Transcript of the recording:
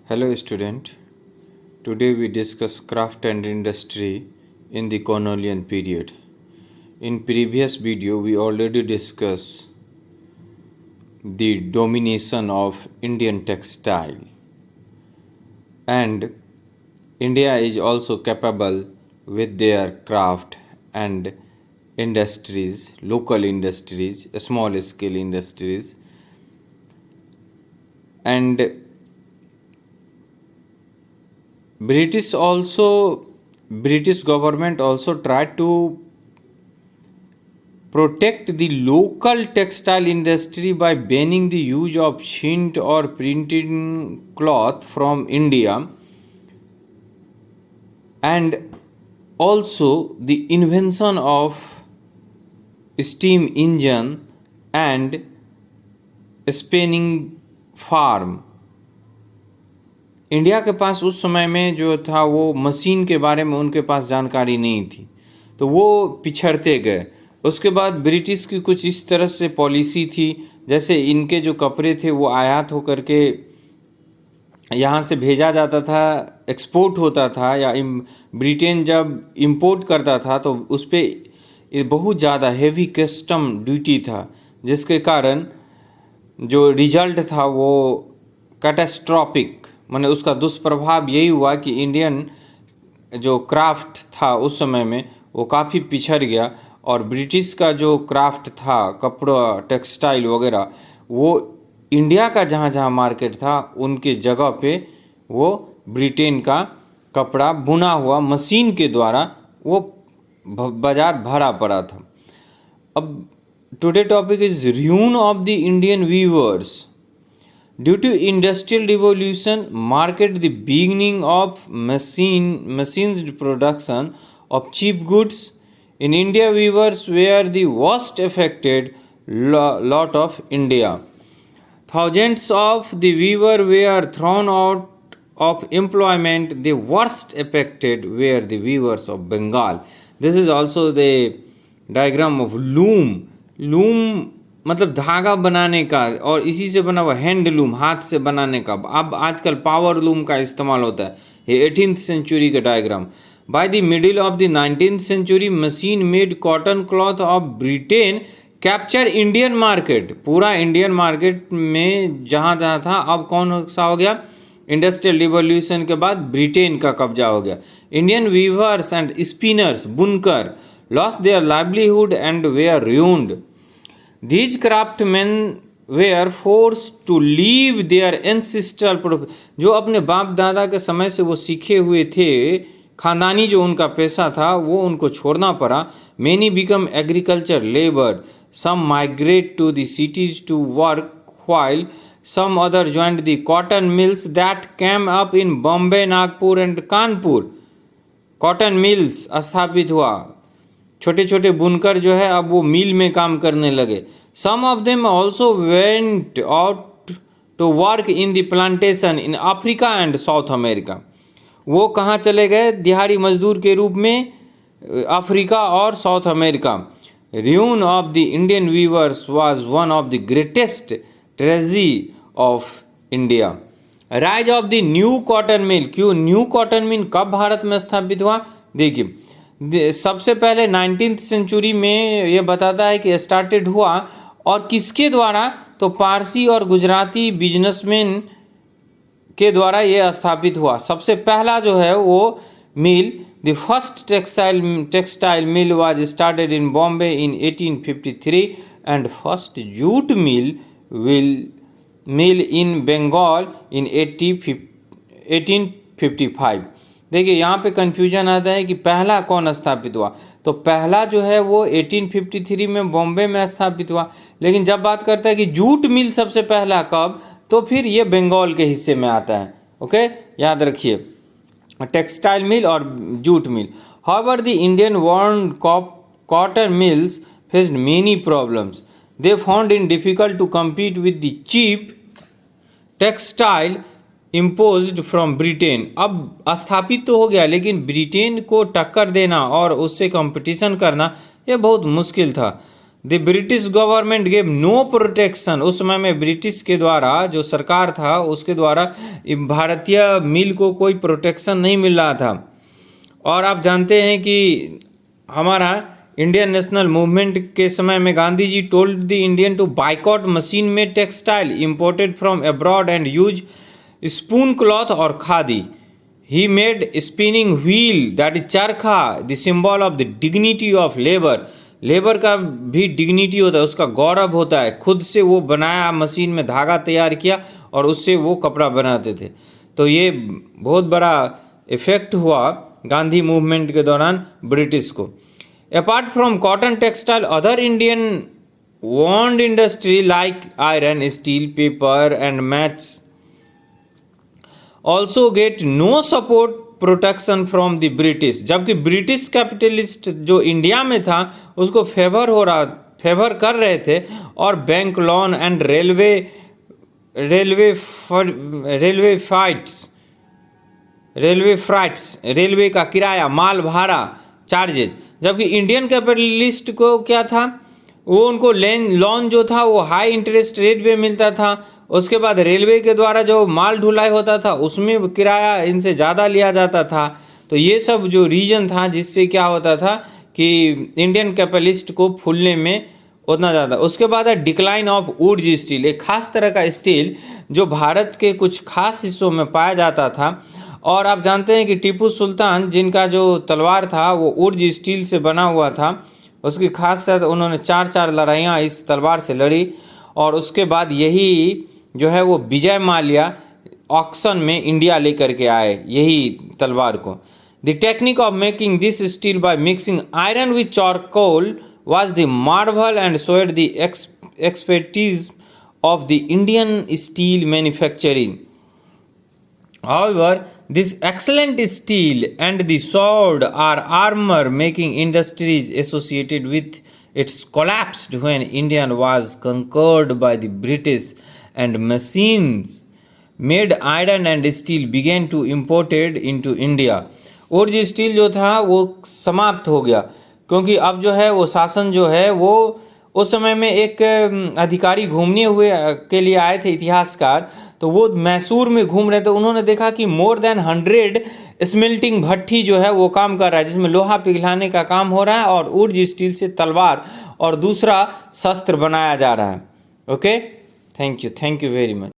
Hello student. Today we discuss craft and industry in the colonial period. In previous video we already discussed the domination of Indian textile, and India is also capable with their craft and industries, local industries, small scale industries, and British government also tried to protect the local textile industry by banning the use of chint or printing cloth from India, and also the invention of steam engine and spinning farm. India के पास उस समय में जो था वो machine के बारे में उनके पास जानकारी नहीं थी, तो वो पिछड़ते गए। उसके बाद ब्रिटिश की कुछ इस तरह से पॉलिसी थी, जैसे इनके जो कपड़े थे वो आयात होकर के यहाँ से भेजा जाता था, एक्सपोर्ट होता था, या ब्रिटेन जब इंपोर्ट करता था तो उस पर बहुत ज़्यादा हेवी कस्टम ड्यूटी था, जिसके कारण जो रिजल्ट था वो कैटास्ट्रॉफिक, माने उसका दुष्प्रभाव यही हुआ कि इंडियन जो क्राफ्ट था उस समय में वो काफ़ी पिछड़ गया, और ब्रिटिश का जो क्राफ्ट था, कपड़ा, टेक्सटाइल वगैरह, वो इंडिया का जहाँ जहाँ मार्केट था उनके जगह पे वो ब्रिटेन का कपड़ा बुना हुआ मशीन के द्वारा वो बाजार भरा पड़ा था। अब today topic is ruin of the Indian weavers. Due to industrial revolution marked the beginning of machines production of cheap goods. In India, weavers were the worst affected lot of India. Thousands of the weavers were thrown out of employment. The worst affected were the weavers of Bengal. This is also the diagram of loom. Loom मतलब धागा बनाने का, और इसी से बना हुआ handloom, हाथ से बनाने का। अब आजकल पावर लूम का इस्तेमाल होता है। ये 18th सेंचुरी का diagram. By the middle of the 19th century machine made cotton cloth of Britain capture Indian market. पूरा इंडियन मार्केट में जहाँ जहाँ था, अब कौन सा हो गया? इंडस्ट्रियल रिवॉल्यूशन के बाद ब्रिटेन का कब्जा हो गया। इंडियन वीवर्स एंड स्पिनर्स, बुनकर, lost their livelihood and were ruined. These craftsmen were forced to leave their ancestral जो अपने बाप दादा के समय से वो सीखे हुए थे, खानदानी जो उनका पैसा था वो उनको छोड़ना पड़ा। Many become agriculture labor. Some migrate to the cities to work, while some other joined the cotton mills that came up in Bombay, Nagpur and Kanpur. Cotton mills स्थापित हुआ, छोटे छोटे बुनकर जो है अब वो मिल में काम करने लगे। Some of them also went out to work in the plantation in Africa and South America. वो कहाँ चले गए? दिहाड़ी मजदूर के रूप में अफ्रीका और south America. ruin of the Indian weavers was one of the greatest tragedy of India. Rise of the new cotton mill. क्यों न्यू कॉटन मिल कब भारत में स्थापित हुआ? देखिए, सबसे पहले 19th सेंचुरी में ये बताता है कि स्टार्टेड हुआ, और किसके द्वारा? तो पारसी और गुजराती बिजनेसमैन के द्वारा ये स्थापित हुआ। सबसे पहला जो है वो mill, the first textile mill was started in Bombay in 1853 and first jute mill in Bengal in 1855। देखिए यहाँ पे कंफ्यूजन आता है कि पहला कौन स्थापित हुआ। तो पहला जो है वो 1853 में बॉम्बे में स्थापित हुआ, लेकिन जब बात करता है कि जूट मिल सबसे पहला कब, तो फिर ये बंगाल के हिस्से में आता है। ओके, याद रखिए, टेक्सटाइल मिल और jute mill. However the Indian वॉर्न cotton mills faced many problems. They found it difficult to compete with the cheap textile imposed from Britain. अब स्थापित तो हो गया, लेकिन ब्रिटेन को टक्कर देना और उससे कंपटीशन करना ये बहुत मुश्किल था। The British government gave no protection. उस समय में ब्रिटिश के द्वारा, जो सरकार था उसके द्वारा भारतीय मिल को कोई प्रोटेक्शन नहीं मिल रहा था। और आप जानते हैं कि हमारा इंडियन नेशनल मूवमेंट के समय में Gandhi ji told the Indian to boycott machine made textile imported from abroad and use spun cloth और khadi. He made spinning wheel that is charkha the symbol of the dignity of labour. Labour का भी dignity होता है, उसका गौरव होता है। खुद से वो बनाया, मशीन में धागा तैयार किया और उससे वो कपड़ा बनाते थे। तो ये बहुत बड़ा इफेक्ट हुआ गांधी मूवमेंट के दौरान ब्रिटिश को। Apart from cotton textile, other Indian owned industry like iron, steel, paper and match also get no support protection from the British. जबकि ब्रिटिश कैपिटलिस्ट जो इंडिया में था उसको फेवर कर रहे थे और बैंक लोन एंड रेलवे का किराया, माल भाड़ा, चार्जेज। जबकि इंडियन कैपिटलिस्ट को क्या था, वो उनको लोन जो था वो हाई इंटरेस्ट रेट पे मिलता था। उसके बाद रेलवे के द्वारा जो माल ढुलाई होता था उसमें किराया इनसे ज़्यादा लिया जाता था। तो ये सब जो रीजन था जिससे क्या होता था कि इंडियन कैपिटलिस्ट को फूलने में उतना ज़्यादा। उसके बाद है डिक्लाइन ऑफ वुड स्टील, एक खास तरह का स्टील जो भारत के कुछ खास हिस्सों में पाया जाता था। और आप जानते हैं कि टीपू सुल्तान, जिनका जो तलवार था वो वुड स्टील से बना हुआ था, उसकी खासियत उन्होंने 4 लड़ाइयाँ इस तलवार से लड़ी। और उसके बाद यही जो है वो विजय माल्या ऑक्शन में इंडिया लेकर के आए यही तलवार को। The technique of making this steel by mixing iron with charcoal was the marvel and showed the expertise of the Indian steel manufacturing. However, this excellent steel and the sword or armor making industries associated with its collapsed when India was conquered by the British and machines made iron and steel began to imported into India. और जो steel जो था वो समाप्त हो गया, क्योंकि अब जो है वो शासन जो है वो उस समय में एक अधिकारी घूमने हुए के लिए आए थे, इतिहासकार। तो वो मैसूर में घूम रहे थे, उन्होंने देखा कि मोर देन 100 स्मेल्टिंग भट्टी जो है वो काम कर रहा है, जिसमें लोहा पिघलाने का काम हो रहा है और उर्ज स्टील से तलवार और दूसरा शस्त्र बनाया जा रहा है। Okay, thank you very much.